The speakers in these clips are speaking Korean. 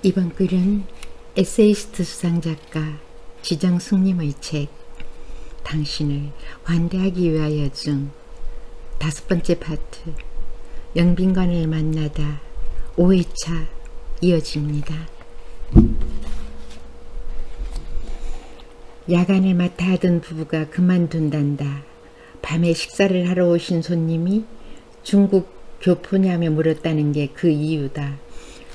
이번 글은 에세이스트 수상작가 지정숙님의 책 당신을 환대하기 위하여 중 5번째 파트 영빈관을 만나다 5회차 이어집니다. 야간을 맡아 하던 부부가 그만둔단다. 밤에 식사를 하러 오신 손님이 중국 교포냐며 물었다는 게 그 이유다.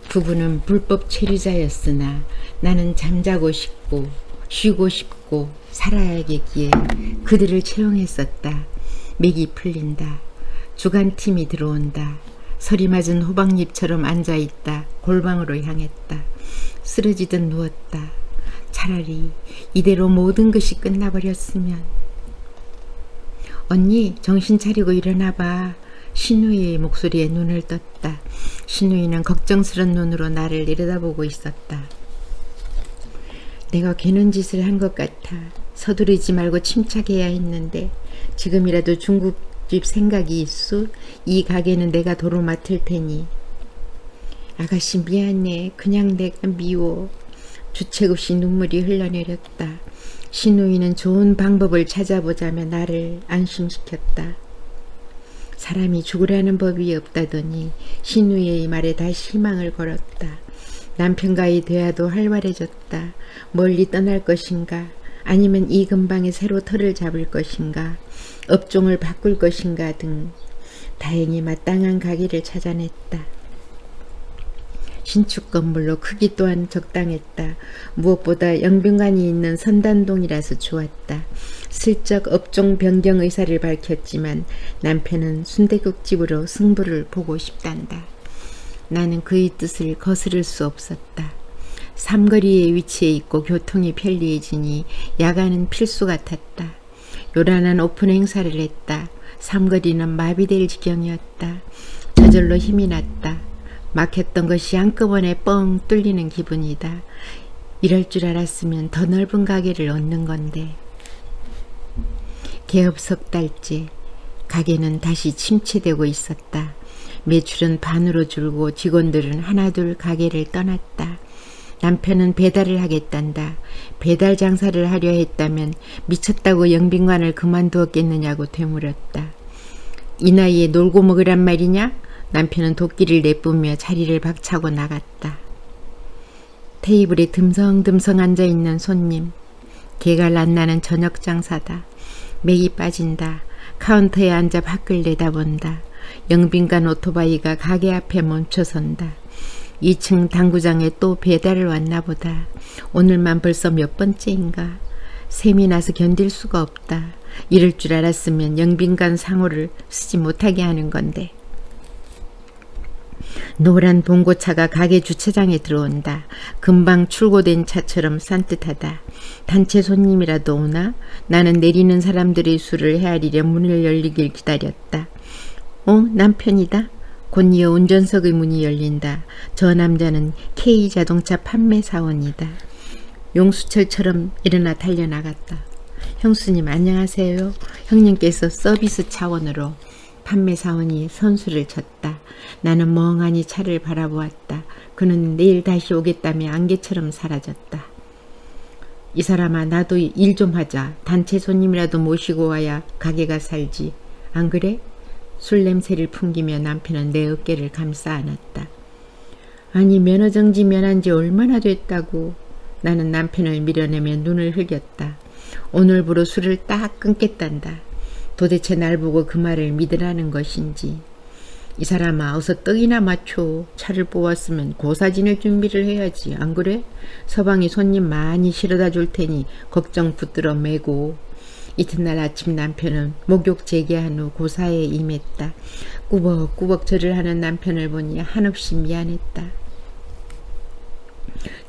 부부는 불법 체류자였으나 나는 잠자고 싶고 쉬고 싶고 살아야겠기에 그들을 채용했었다. 맥이 풀린다. 주간팀이 들어온다. 서리 맞은 호박잎처럼 앉아있다. 골방으로 향했다. 쓰러지듯 누웠다. 차라리 이대로 모든 것이 끝나버렸으면. 언니, 정신 차리고 일어나봐. 신우이의 목소리에 눈을 떴다. 신우이는 걱정스런 눈으로 나를 내려다보고 있었다. 내가 괜한 짓을 한 것 같아. 서두르지 말고 침착해야 했는데 지금이라도 중국집 생각이 있어? 이 가게는 내가 도로 맡을 테니. 아가씨 미안해. 그냥 내가 미워. 주책 없이 눈물이 흘러내렸다. 신우이는 좋은 방법을 찾아보자며 나를 안심시켰다. 사람이 죽으라는 법이 없다더니 신우이의 말에 다시 희망을 걸었다. 남편과의 대화도 활발해졌다. 멀리 떠날 것인가? 아니면 이 근방에 새로 터를 잡을 것인가? 업종을 바꿀 것인가 등 다행히 마땅한 가게를 찾아냈다. 신축 건물로 크기 또한 적당했다. 무엇보다 영빈관이 있는 선단동이라서 좋았다. 슬쩍 업종 변경 의사를 밝혔지만 남편은 순대국집으로 승부를 보고 싶단다. 나는 그의 뜻을 거스를 수 없었다. 삼거리에 위치해 있고 교통이 편리해지니 야간은 필수 같았다. 요란한 오픈 행사를 했다. 삼거리는 마비될 지경이었다. 저절로 힘이 났다. 막혔던 것이 한꺼번에 뻥 뚫리는 기분이다. 이럴 줄 알았으면 더 넓은 가게를 얻는 건데. 개업 석 달째 가게는 다시 침체되고 있었다. 매출은 반으로 줄고 직원들은 하나둘 가게를 떠났다. 남편은 배달을 하겠단다. 배달 장사를 하려 했다면 미쳤다고 영빈관을 그만두었겠느냐고 되물었다. 이 나이에 놀고 먹으란 말이냐? 남편은 도끼를 내뿜며 자리를 박차고 나갔다. 테이블에 듬성듬성 앉아있는 손님. 개갈 안 나는 저녁 장사다. 맥이 빠진다. 카운터에 앉아 밖을 내다본다. 영빈관 오토바이가 가게 앞에 멈춰선다. 2층 당구장에 또 배달을 왔나 보다. 오늘만 벌써 몇 번째인가. 샘이 나서 견딜 수가 없다. 이럴 줄 알았으면 영빈관 상호를 쓰지 못하게 하는 건데. 노란 봉고차가 가게 주차장에 들어온다. 금방 출고된 차처럼 산뜻하다. 단체 손님이라도 오나? 나는 내리는 사람들의 수를 헤아리려 문을 열리길 기다렸다. 남편이다. 곧 이어 운전석의 문이 열린다. 저 남자는 K자동차 판매사원이다. 용수철처럼 일어나 달려나갔다. 형수님 안녕하세요. 형님께서 서비스 차원으로. 판매사원이 선수를 쳤다. 나는 멍하니 차를 바라보았다. 그는 내일 다시 오겠다며 안개처럼 사라졌다. 이 사람아, 나도 일 좀 하자. 단체 손님이라도 모시고 와야 가게가 살지. 안 그래? 술 냄새를 풍기며 남편은 내 어깨를 감싸 안았다. 아니, 면허정지 면한 지 얼마나 됐다고. 나는 남편을 밀어내며 눈을 흘겼다. 오늘부로 술을 딱 끊겠단다. 도대체 날 보고 그 말을 믿으라는 것인지. 이 사람아, 어서 떡이나 맞춰. 차를 뽑았으면 고사지낼 준비를 해야지. 안 그래? 서방이 손님 많이 실어다 줄 테니 걱정 붙들어 매고. 이튿날 아침 남편은 목욕 재개한 후 고사에 임했다. 꾸벅꾸벅 절을 하는 남편을 보니 한없이 미안했다.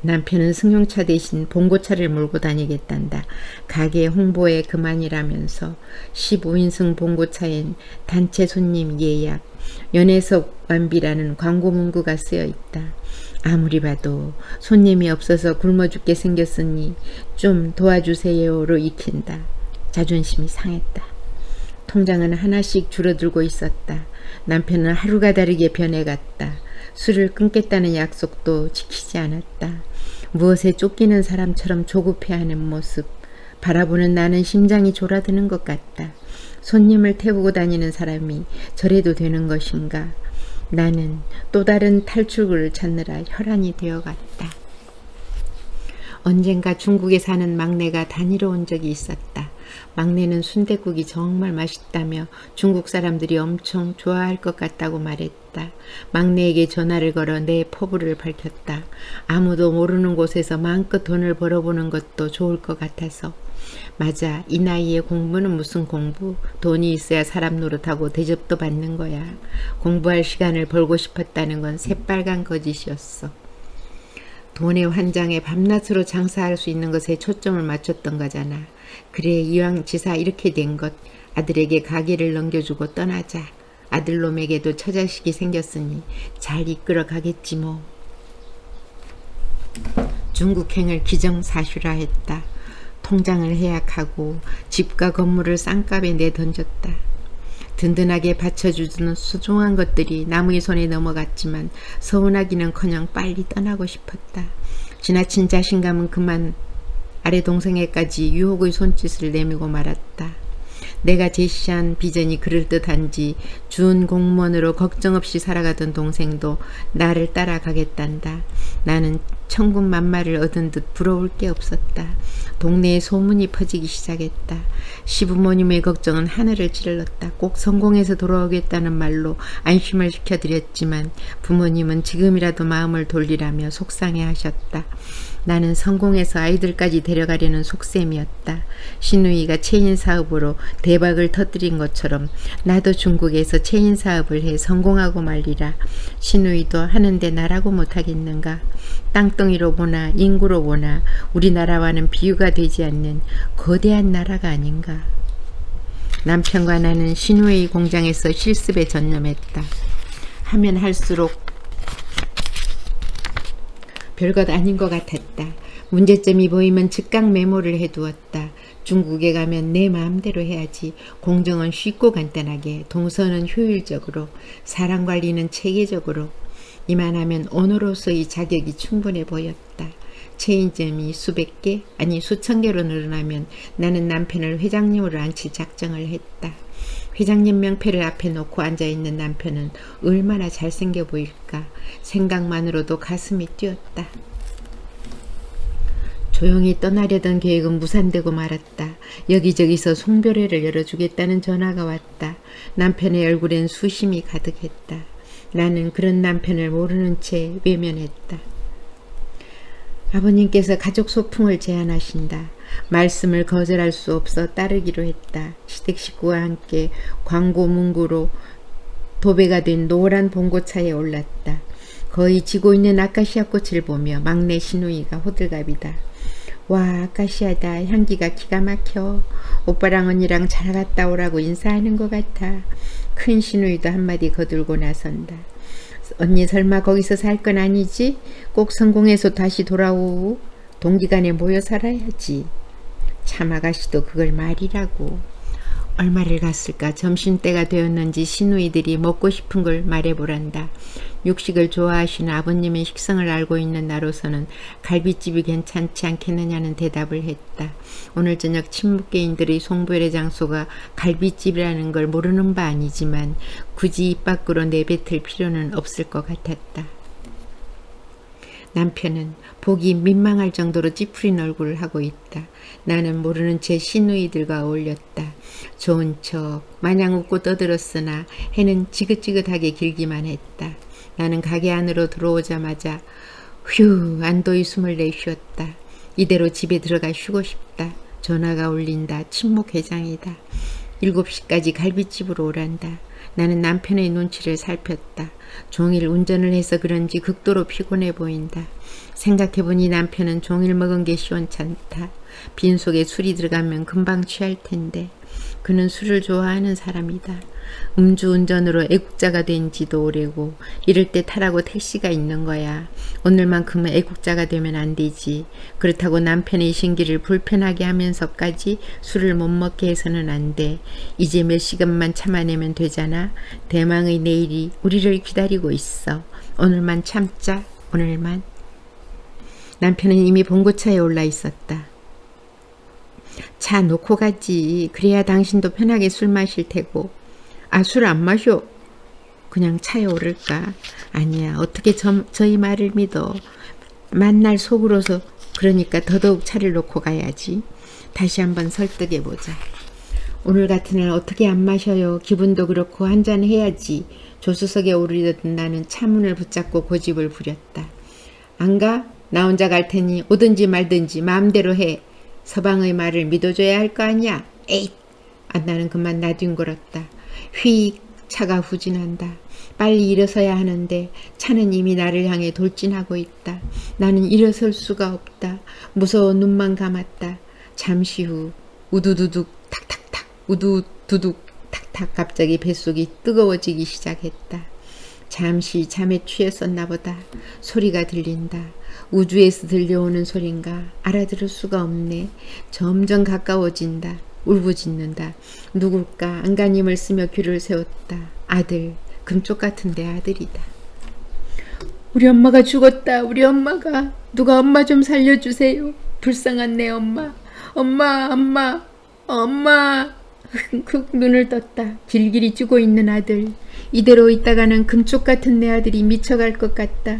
남편은 승용차 대신 봉고차를 몰고 다니겠단다. 가게 홍보에 그만이라면서 15인승 봉고차엔 단체 손님 예약, 연회석 완비라는 광고 문구가 쓰여 있다. 아무리 봐도 손님이 없어서 굶어 죽게 생겼으니 좀 도와주세요로 익힌다. 자존심이 상했다. 통장은 하나씩 줄어들고 있었다. 남편은 하루가 다르게 변해갔다. 술을 끊겠다는 약속도 지키지 않았다. 무엇에 쫓기는 사람처럼 조급해하는 모습. 바라보는 나는 심장이 졸아드는 것 같다. 손님을 태우고 다니는 사람이 저래도 되는 것인가. 나는 또 다른 탈출구를 찾느라 혈안이 되어갔다. 언젠가 중국에 사는 막내가 다니러 온 적이 있었다. 막내는 순댓국이 정말 맛있다며 중국 사람들이 엄청 좋아할 것 같다고 말했다. 막내에게 전화를 걸어 내 포부를 밝혔다. 아무도 모르는 곳에서 마음껏 돈을 벌어보는 것도 좋을 것 같아서. 맞아, 이 나이에 공부는 무슨 공부? 돈이 있어야 사람 노릇하고 대접도 받는 거야. 공부할 시간을 벌고 싶었다는 건 새빨간 거짓이었어. 돈의 환장에 밤낮으로 장사할 수 있는 것에 초점을 맞췄던 거잖아. 그래, 이왕 지사 이렇게 된 것, 아들에게 가게를 넘겨주고 떠나자. 아들놈에게도 처자식이 생겼으니 잘 이끌어 가겠지 뭐. 중국행을 기정사실화했다. 통장을 해약하고 집과 건물을 쌍값에 내던졌다. 든든하게 받쳐주는 소중한 것들이 남의 손에 넘어갔지만 서운하기는커녕 빨리 떠나고 싶었다. 지나친 자신감은 그만 아래 동생에까지 유혹의 손짓을 내밀고 말았다. 내가 제시한 비전이 그럴듯한지 준 공무원으로 걱정 없이 살아가던 동생도 나를 따라가겠단다. 나는 천군만마를 얻은 듯 부러울 게 없었다. 동네에 소문이 퍼지기 시작했다. 시부모님의 걱정은 하늘을 찔렀다. 꼭 성공해서 돌아오겠다는 말로 안심을 시켜드렸지만 부모님은 지금이라도 마음을 돌리라며 속상해하셨다. 나는 성공해서 아이들까지 데려가려는 속셈이었다. 신우이가 체인 사업으로 대박을 터뜨린 것처럼 나도 중국에서 체인 사업을 해 성공하고 말리라. 신우이도 하는데 나라고 못하겠는가. 땅덩이로 보나 인구로 보나 우리나라와는 비유가 되지 않는 거대한 나라가 아닌가. 남편과 나는 신우이 공장에서 실습에 전념했다. 하면 할수록 별것 아닌 것 같았다. 문제점이 보이면 즉각 메모를 해두었다. 중국에 가면 내 마음대로 해야지. 공정은 쉽고 간단하게, 동선은 효율적으로, 사람 관리는 체계적으로. 이만하면 오너로서의 자격이 충분해 보였다. 체인점이 수백 개, 아니 수천 개로 늘어나면 나는 남편을 회장님으로 앉힐 작정을 했다. 회장님 명패를 앞에 놓고 앉아있는 남편은 얼마나 잘생겨 보일까. 생각만으로도 가슴이 뛰었다. 조용히 떠나려던 계획은 무산되고 말았다. 여기저기서 송별회를 열어주겠다는 전화가 왔다. 남편의 얼굴엔 수심이 가득했다. 나는 그런 남편을 모르는 채 외면했다. 아버님께서 가족 소풍을 제안하신다. 말씀을 거절할 수 없어 따르기로 했다. 시댁 식구와 함께 광고 문구로 도배가 된 노란 봉고차에 올랐다. 거의 지고 있는 아카시아 꽃을 보며 막내 신우이가 호들갑이다. 와, 아카시아다. 향기가 기가 막혀. 오빠랑 언니랑 잘 갔다 오라고 인사하는 것 같아. 큰 신우이도 한마디 거들고 나선다. 언니 설마 거기서 살 건 아니지? 꼭 성공해서 다시 돌아오고 동기간에 모여 살아야지. 참 아가씨도 그걸 말이라고. 얼마를 갔을까. 점심때가 되었는지 시누이들이 먹고 싶은 걸 말해보란다. 육식을 좋아하시는 아버님의 식성을 알고 있는 나로서는 갈비집이 괜찮지 않겠느냐는 대답을 했다. 오늘 저녁 친목계인들의 송별회 장소가 갈비집이라는 걸 모르는 바 아니지만 굳이 입 밖으로 내뱉을 필요는 없을 것 같았다. 남편은 보기 민망할 정도로 찌푸린 얼굴을 하고 있다. 나는 모르는 채 시누이들과 어울렸다. 좋은 척 마냥 웃고 떠들었으나 해는 지긋지긋하게 길기만 했다. 나는 가게 안으로 들어오자마자 휴 안도의 숨을 내쉬었다. 이대로 집에 들어가 쉬고 싶다. 전화가 울린다. 친목회장이다. 7시까지 갈비집으로 오란다. 나는 남편의 눈치를 살폈다. 종일 운전을 해서 그런지 극도로 피곤해 보인다. 생각해보니 남편은 종일 먹은 게 시원찮다. 빈속에 술이 들어가면 금방 취할 텐데 그는 술을 좋아하는 사람이다. 음주운전으로 애국자가 된 지도 오래고 이럴 때 타라고 택시가 있는 거야. 오늘만큼은 애국자가 되면 안 되지. 그렇다고 남편의 신기를 불편하게 하면서까지 술을 못 먹게 해서는 안 돼. 이제 몇 시간만 참아내면 되잖아. 대망의 내일이 우리를 기다리고 있어. 오늘만 참자. 오늘만. 남편은 이미 봉고차에 올라 있었다. 차 놓고 가지. 그래야 당신도 편하게 술 마실 테고. 아, 술 안 마셔. 그냥 차에 오를까? 아니야. 어떻게 저희 말을 믿어. 만날 속으로서 그러니까 더더욱 차를 놓고 가야지. 다시 한번 설득해보자. 오늘 같은 날 어떻게 안 마셔요. 기분도 그렇고 한잔 해야지. 조수석에 오르려던 나는 차문을 붙잡고 고집을 부렸다. 안 가? 나 혼자 갈 테니 오든지 말든지 마음대로 해. 서방의 말을 믿어줘야 할 거 아니야. 에잇! 나는 그만 나뒹굴었다. 휙 차가 후진한다. 빨리 일어서야 하는데 차는 이미 나를 향해 돌진하고 있다. 나는 일어설 수가 없다. 무서워 눈만 감았다. 잠시 후 우두두둑 탁탁탁 우두두둑 탁탁 갑자기 뱃속이 뜨거워지기 시작했다. 잠시 잠에 취했었나 보다. 소리가 들린다. 우주에서 들려오는 소린가 알아들을 수가 없네. 점점 가까워진다. 울부짖는다. 누굴까? 안간힘을 쓰며 귀를 세웠다. 아들. 금쪽 같은 내 아들이다. 우리 엄마가 죽었다. 우리 엄마가. 누가 엄마 좀 살려주세요. 불쌍한 내 엄마. 엄마. 흑 눈을 떴다. 길길이 찌고 있는 아들. 이대로 있다가는 금쪽 같은 내 아들이 미쳐갈 것 같다.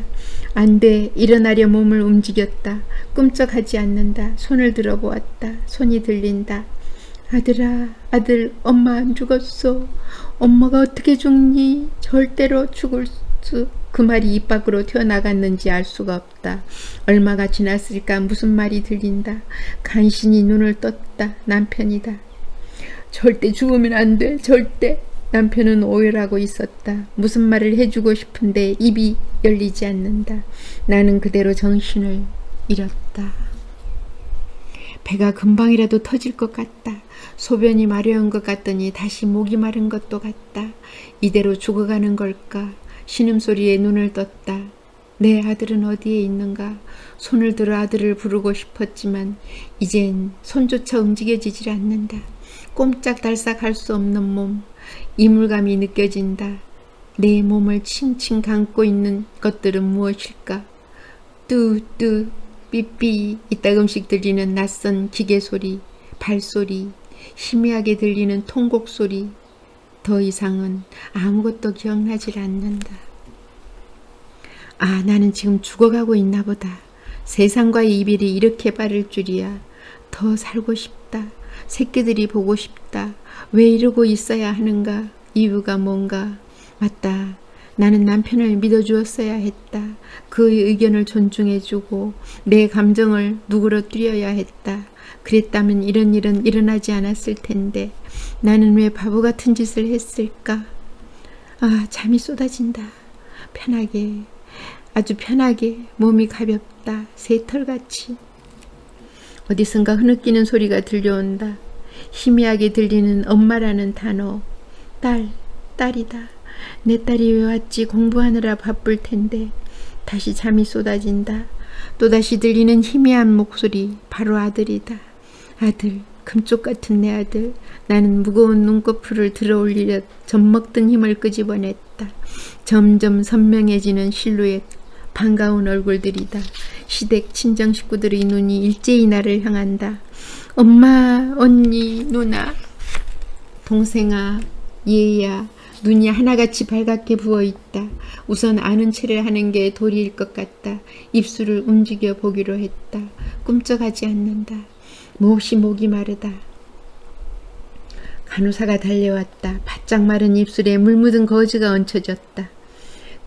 안 돼. 일어나려 몸을 움직였다. 꿈쩍하지 않는다. 손을 들어보았다. 손이 들린다. 아들아, 아들, 엄마 안 죽었어. 엄마가 어떻게 죽니? 절대로 죽을 수. 그 말이 입 밖으로 튀어나갔는지 알 수가 없다. 얼마가 지났을까 무슨 말이 들린다. 간신히 눈을 떴다. 남편이다. 절대 죽으면 안 돼. 절대. 남편은 오열하고 있었다. 무슨 말을 해주고 싶은데 입이 열리지 않는다. 나는 그대로 정신을 잃었다. 배가 금방이라도 터질 것 같다. 소변이 마려운 것 같더니 다시 목이 마른 것도 같다. 이대로 죽어가는 걸까? 신음소리에 눈을 떴다. 내 아들은 어디에 있는가? 손을 들어 아들을 부르고 싶었지만 이젠 손조차 움직여지질 않는다. 꼼짝달싹 할 수 없는 몸, 이물감이 느껴진다. 내 몸을 칭칭 감고 있는 것들은 무엇일까? 뚜뚜 삐삐 이따금씩 들리는 낯선 기계 소리, 발소리, 희미하게 들리는 통곡 소리. 더 이상은 아무것도 기억나질 않는다. 아, 나는 지금 죽어가고 있나 보다. 세상과의 이별이 이렇게 빠를 줄이야. 더 살고 싶다. 새끼들이 보고 싶다. 왜 이러고 있어야 하는가? 이유가 뭔가? 맞다. 나는 남편을 믿어주었어야 했다. 그의 의견을 존중해주고 내 감정을 누그러뜨려야 했다. 그랬다면 이런 일은 일어나지 않았을 텐데 나는 왜 바보 같은 짓을 했을까? 아, 잠이 쏟아진다. 편하게, 아주 편하게. 몸이 가볍다. 새털같이. 어디선가 흐느끼는 소리가 들려온다. 희미하게 들리는 엄마라는 단어. 딸이다. 내 딸이 왜 왔지? 공부하느라 바쁠 텐데. 다시 잠이 쏟아진다. 또다시 들리는 희미한 목소리. 바로 아들이다. 아들, 금쪽 같은 내 아들. 나는 무거운 눈꺼풀을 들어올리려 젖먹던 힘을 끄집어냈다. 점점 선명해지는 실루엣. 반가운 얼굴들이다. 시댁 친정 식구들의 눈이 일제히 나를 향한다. 엄마, 언니, 누나, 동생아, 얘야. 눈이 하나같이 밝게 부어있다. 우선 아는 체를 하는 게 도리일 것 같다. 입술을 움직여 보기로 했다. 꿈쩍하지 않는다. 몹시 목이 마르다. 간호사가 달려왔다. 바짝 마른 입술에 물 묻은 거즈가 얹혀졌다.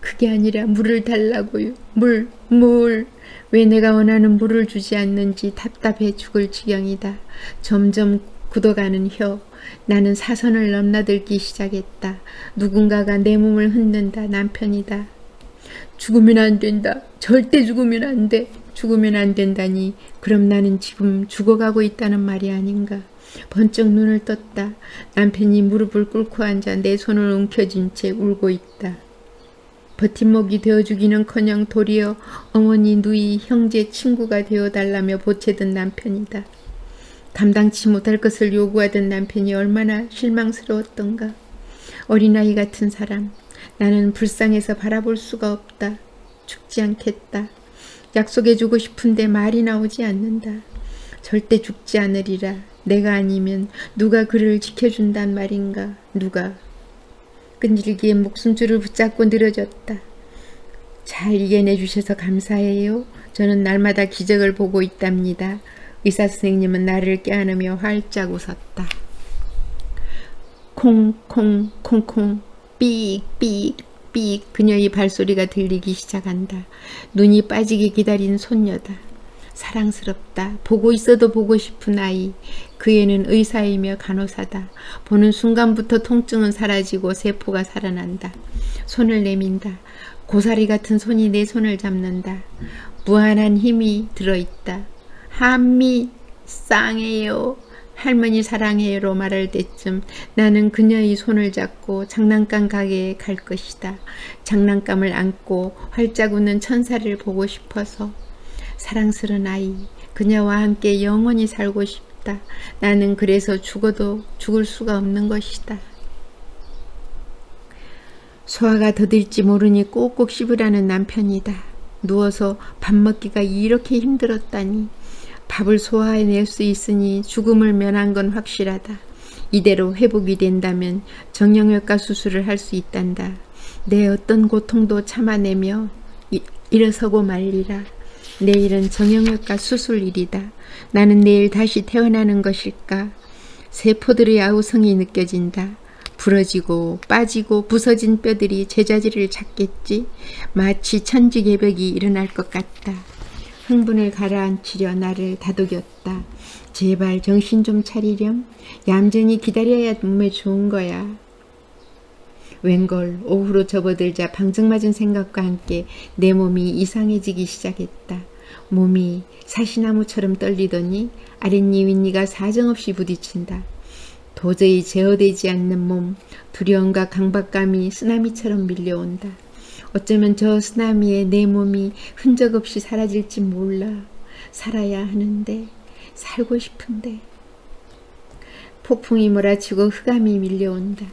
그게 아니라 물을 달라고요. 물. 왜 내가 원하는 물을 주지 않는지 답답해 죽을 지경이다. 점점 굳어가는 혀. 나는 사선을 넘나들기 시작했다. 누군가가 내 몸을 흔든다. 남편이다. 죽으면 안 된다. 절대 죽으면 안 돼. 죽으면 안 된다니. 그럼 나는 지금 죽어가고 있다는 말이 아닌가. 번쩍 눈을 떴다. 남편이 무릎을 꿇고 앉아 내 손을 움켜쥔 채 울고 있다. 버팀목이 되어주기는커녕 도리어 어머니, 누이, 형제, 친구가 되어달라며 보채던 남편이다. 감당치 못할 것을 요구하던 남편이 얼마나 실망스러웠던가. 어린아이 같은 사람, 나는 불쌍해서 바라볼 수가 없다. 죽지 않겠다. 약속해주고 싶은데 말이 나오지 않는다. 절대 죽지 않으리라. 내가 아니면 누가 그를 지켜준단 말인가. 누가. 끈질기에 목숨줄을 붙잡고 늘어졌다. 잘 이겨내 주셔서 감사해요. 저는 날마다 기적을 보고 있답니다. 의사 선생님은 나를 껴안으며 활짝 웃었다. 콩콩 콩콩 삑삑 그녀의 발소리가 들리기 시작한다. 눈이 빠지게 기다린 손녀다. 사랑스럽다. 보고 있어도 보고 싶은 아이. 그 애는 의사이며 간호사다. 보는 순간부터 통증은 사라지고 세포가 살아난다. 손을 내민다. 고사리 같은 손이 내 손을 잡는다. 무한한 힘이 들어있다. 한미 쌍해요. 할머니 사랑해요로 말할 때쯤 나는 그녀의 손을 잡고 장난감 가게에 갈 것이다. 장난감을 안고 활짝 웃는 천사를 보고 싶어서. 사랑스러운 아이, 그녀와 함께 영원히 살고 싶다. 나는 그래서 죽어도 죽을 수가 없는 것이다. 소화가 더딜지 모르니 꼭꼭 씹으라는 남편이다. 누워서 밥 먹기가 이렇게 힘들었다니. 밥을 소화해낼 수 있으니 죽음을 면한 건 확실하다. 이대로 회복이 된다면 정형외과 수술을 할 수 있단다. 내 어떤 고통도 참아내며 일어서고 말리라. 내일은 정형외과 수술일이다. 나는 내일 다시 태어나는 것일까? 세포들의 아우성이 느껴진다. 부러지고 빠지고 부서진 뼈들이 제자리를 찾겠지. 마치 천지개벽이 일어날 것 같다. 흥분을 가라앉히려 나를 다독였다. 제발 정신 좀 차리렴. 얌전히 기다려야 몸에 좋은 거야. 웬걸 오후로 접어들자 방정맞은 생각과 함께 내 몸이 이상해지기 시작했다. 몸이 사시나무처럼 떨리더니 아랫니 윗니가 사정없이 부딪힌다. 도저히 제어되지 않는 몸, 두려움과 강박감이 쓰나미처럼 밀려온다. 어쩌면 저 쓰나미에 내 몸이 흔적 없이 사라질지 몰라. 살아야 하는데, 살고 싶은데. 폭풍이 몰아치고 흑암이 밀려온다.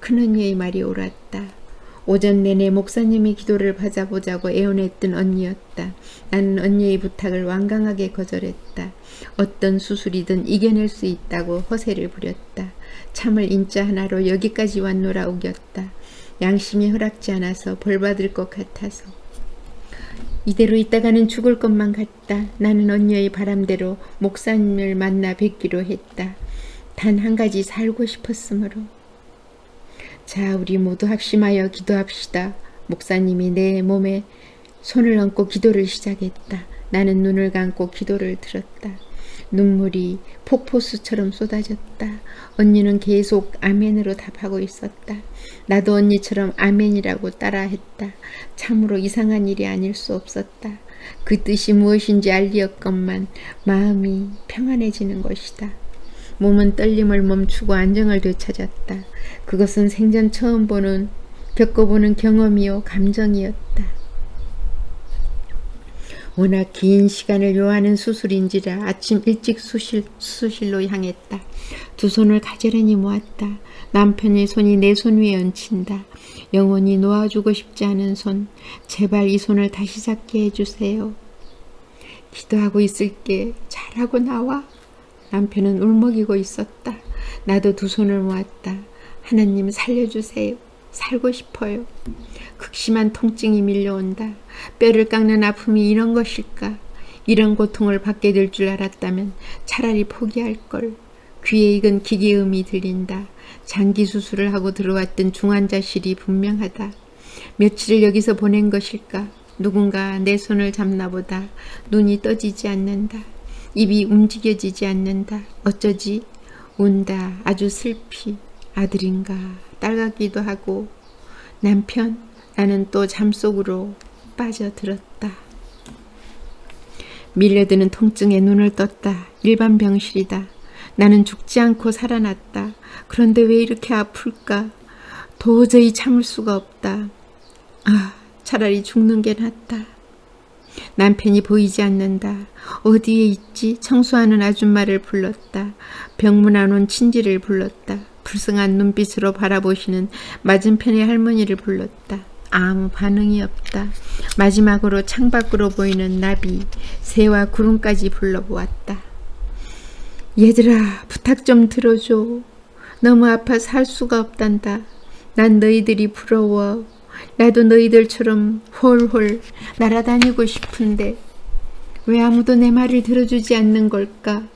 큰언니의 말이 옳았다. 오전 내내 목사님이 기도를 받아보자고 애원했던 언니였다. 나는 언니의 부탁을 완강하게 거절했다. 어떤 수술이든 이겨낼 수 있다고 허세를 부렸다. 참을 인자 하나로 여기까지 왔노라 우겼다. 양심이 허락지 않아서 벌받을 것 같아서. 이대로 있다가는 죽을 것만 같다. 나는 언니의 바람대로 목사님을 만나 뵙기로 했다. 단 한 가지 살고 싶었으므로. 자, 우리 모두 합심하여 기도합시다. 목사님이 내 몸에 손을 얹고 기도를 시작했다. 나는 눈을 감고 기도를 들었다. 눈물이 폭포수처럼 쏟아졌다. 언니는 계속 아멘으로 답하고 있었다. 나도 언니처럼 아멘이라고 따라했다. 참으로 이상한 일이 아닐 수 없었다. 그 뜻이 무엇인지 알리었건만 마음이 평안해지는 것이다. 몸은 떨림을 멈추고 안정을 되찾았다. 그것은 생전 처음 겪어보는 경험이요 감정이었다. 워낙 긴 시간을 요하는 수술인지라 아침 일찍 수술실로 향했다. 두 손을 가지런히 모았다. 남편의 손이 내 손 위에 얹힌다. 영원히 놓아주고 싶지 않은 손. 제발 이 손을 다시 잡게 해주세요. 기도하고 있을게. 잘하고 나와. 남편은 울먹이고 있었다. 나도 두 손을 모았다. 하나님 살려주세요. 살고 싶어요. 극심한 통증이 밀려온다. 뼈를 깎는 아픔이 이런 것일까? 이런 고통을 받게 될 줄 알았다면 차라리 포기할 걸. 귀에 익은 기계음이 들린다. 장기 수술을 하고 들어왔던 중환자실이 분명하다. 며칠을 여기서 보낸 것일까? 누군가 내 손을 잡나 보다. 눈이 떠지지 않는다. 입이 움직여지지 않는다. 어쩌지? 운다. 아주 슬피. 아들인가 딸 같기도 하고. 남편. 나는 또 잠속으로 빠져들었다. 밀려드는 통증에 눈을 떴다. 일반 병실이다. 나는 죽지 않고 살아났다. 그런데 왜 이렇게 아플까? 도저히 참을 수가 없다. 차라리 죽는 게 낫다. 남편이 보이지 않는다. 어디에 있지? 청소하는 아줌마를 불렀다. 병문 안 온 친지를 불렀다. 불쌍한 눈빛으로 바라보시는 맞은편의 할머니를 불렀다. 아무 반응이 없다. 마지막으로 창밖으로 보이는 나비, 새와 구름까지 불러보았다. 얘들아, 부탁 좀 들어줘. 너무 아파서 할 수가 없단다. 난 너희들이 부러워. 나도 너희들처럼 홀홀 날아다니고 싶은데 왜 아무도 내 말을 들어주지 않는 걸까?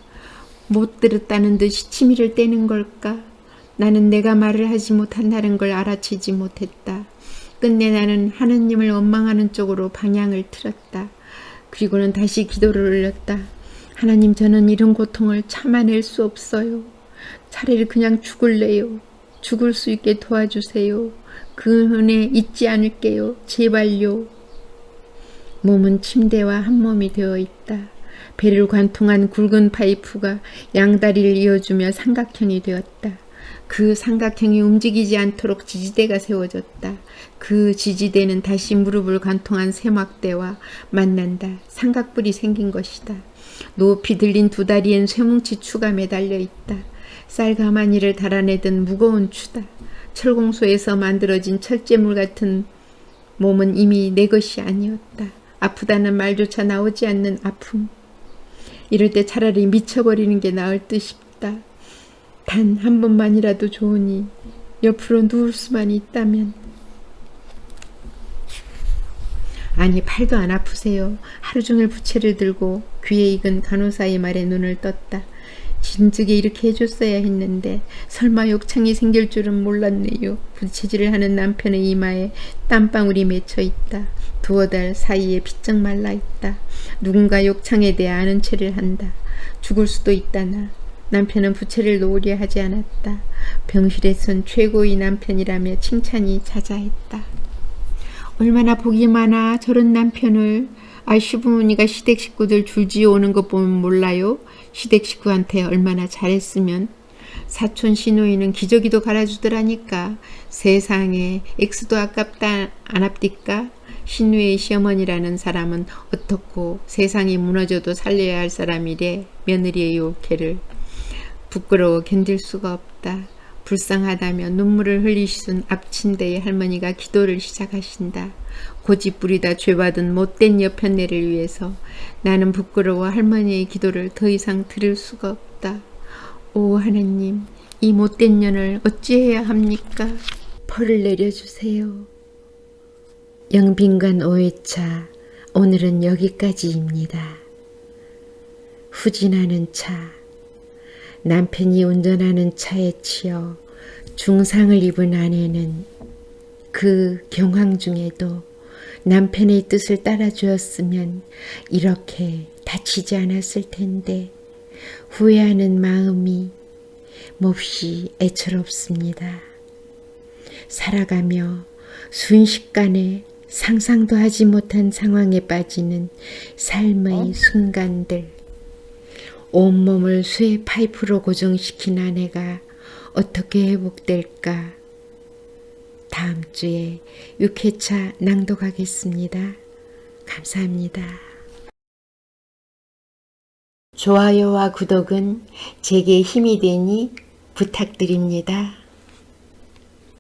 못 들었다는 듯이 치미를 떼는 걸까? 나는 내가 말을 하지 못한다는 걸 알아채지 못했다. 끝내 나는 하느님을 원망하는 쪽으로 방향을 틀었다. 그리고는 다시 기도를 올렸다. 하나님, 저는 이런 고통을 참아낼 수 없어요. 차라리 그냥 죽을래요. 죽을 수 있게 도와주세요. 그 은혜 잊지 않을게요. 제발요. 몸은 침대와 한 몸이 되어 있다. 배를 관통한 굵은 파이프가 양다리를 이어주며 삼각형이 되었다. 그 삼각형이 움직이지 않도록 지지대가 세워졌다. 그 지지대는 다시 무릎을 관통한 쇠막대와 만난다. 삼각뿔이 생긴 것이다. 높이 들린 두 다리엔 쇠뭉치 추가 매달려 있다. 쌀가마니를 달아내던 무거운 추다. 철공소에서 만들어진 철제물 같은 몸은 이미 내 것이 아니었다. 아프다는 말조차 나오지 않는 아픔. 이럴 때 차라리 미쳐버리는 게 나을 듯 싶다. 단 한 번만이라도 좋으니 옆으로 누울 수만 있다면. 아니, 팔도 안 아프세요. 하루 종일 부채를 들고 귀에 익은 간호사의 말에 눈을 떴다. 진즉에 이렇게 해줬어야 했는데 설마 욕창이 생길 줄은 몰랐네요. 부채질을 하는 남편의 이마에 땀방울이 맺혀있다. 두어 달 사이에 비쩍 말라있다. 누군가 욕창에 대해 아는 체를 한다. 죽을 수도 있다나. 남편은 부채를 놓으려 하지 않았다. 병실에선 최고의 남편이라며 칭찬이 자자했다. 얼마나 복이 많아 저런 남편을. 시부모니가 시댁 식구들 줄지어 오는 것 보면 몰라요. 시댁 식구한테 얼마나 잘했으면. 사촌 시누이는 기저귀도 갈아주더라니까. 세상에 X도 아깝다 안 합디까? 시누이의 시어머니라는 사람은 어떻고 세상이 무너져도 살려야 할 사람이래. 며느리의 욕해를. 부끄러워 견딜 수가 없다. 불쌍하다며 눈물을 흘리시던 앞침대의 할머니가 기도를 시작하신다. 고집부리다 죄받은 못된 여편네를 위해서. 나는 부끄러워 할머니의 기도를 더 이상 들을 수가 없다. 오 하나님, 이 못된 년을 어찌해야 합니까? 벌을 내려주세요. 영빈관 5회차, 오늘은 여기까지입니다. 후진하는 차. 남편이 운전하는 차에 치여 중상을 입은 아내는 그 경황 중에도 남편의 뜻을 따라주었으면 이렇게 다치지 않았을 텐데 후회하는 마음이 몹시 애처롭습니다. 살아가며 순식간에 상상도 하지 못한 상황에 빠지는 삶의 순간들. 온몸을 쇠 파이프로 고정시킨 아내가 어떻게 회복될까? 다음 주에 6회차 낭독하겠습니다. 감사합니다. 좋아요와 구독은 제게 힘이 되니 부탁드립니다.